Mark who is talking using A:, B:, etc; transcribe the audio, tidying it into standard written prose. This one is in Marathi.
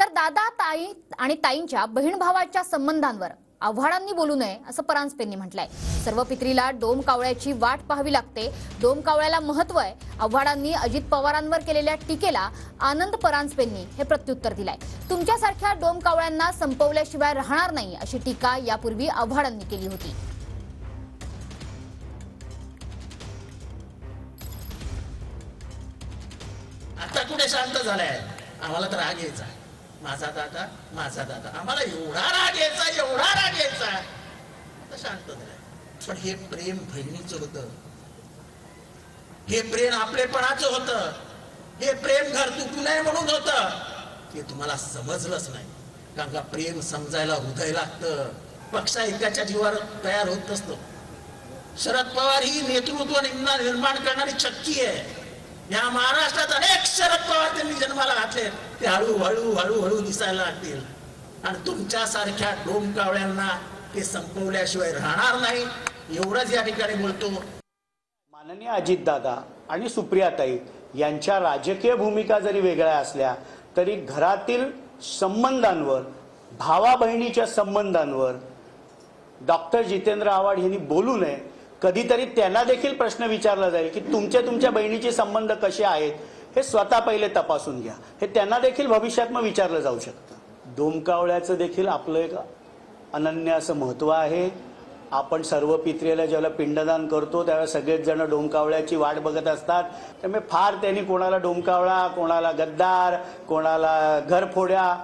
A: तर दादा ताई आणि ताईंच्या बहीण भावाच्या संबंधांवर आव्हाडांनी बोलू नये असं परांजपेंनी म्हटलंय। सर्व पित्रीला डोम कावळ्याची वाट पाहावी लागते, डोम कावळ्याला महत्व आहे। आव्हाडांनी अजित पवारांवर केलेल्या टीकेला आनंद परांजपेंनी हे प्रत्युत्तर दिलंय। तुमच्यासारख्या डोम कावळ्यांना संपवल्याशिवाय राहणार नाही अशी टीका यापूर्वी आव्हाडांनी केली होती।
B: आता कुठे शांत झालाय? आम्हाला तर राग यायचा, माझा दादा आम्हाला एवढा राग यायचा आता शांत झालाय। पण हे प्रेम बहिणीचं होतं, हे प्रेम आपलेपणाचं होतं, हे प्रेम घर तुटू नये म्हणून होतं। ते तुम्हाला समजलंच नाही, कारण का प्रेम समजायला हृदय लागतं, पक्ष एकाच्या जीवावर तयार होत नसतो। शरद पवार ही नेतृत्व निर्माण करणारी शक्ती आहे। या महाराष्ट्रात अनेक शरद पवार त्यांनी जन्माला घातले, ते हळूहळू दिसायला लागतील आणि तुमच्यासारख्या डोम कावळ्यांना ते संपवल्याशिवाय राहणार नाही, एवढंच या ठिकाणी बोलतो।
C: माननीय अजितदादा आणि सुप्रियाताई यांच्या राजकीय भूमिका जरी वेगळ्या असल्या तरी घरातील संबंधांवर, भावा बहिणीच्या संबंधांवर डॉक्टर जितेंद्र आव्हाड यांनी बोलू नये। कधीतरी त्यांना देखील प्रश्न विचारला जाईल की तुमच्या बहिणीचे संबंध कसे आहेत हे स्वतः पहिले तपासून घ्या, हे त्यांना देखील भविष्यात मग विचारलं जाऊ शकतं। डोमकावळ्याचं देखील आपलं एक अनन्य असं महत्त्व आहे। आपण सर्व पित्रेला ज्याला पिंडदान करतो त्यावेळेस सगळेच जण डोमकावळ्याची वाट बघत असतात, त्यामुळे फार त्यांनी कोणाला डोमकावळा, कोणाला गद्दार, कोणाला घरफोड्या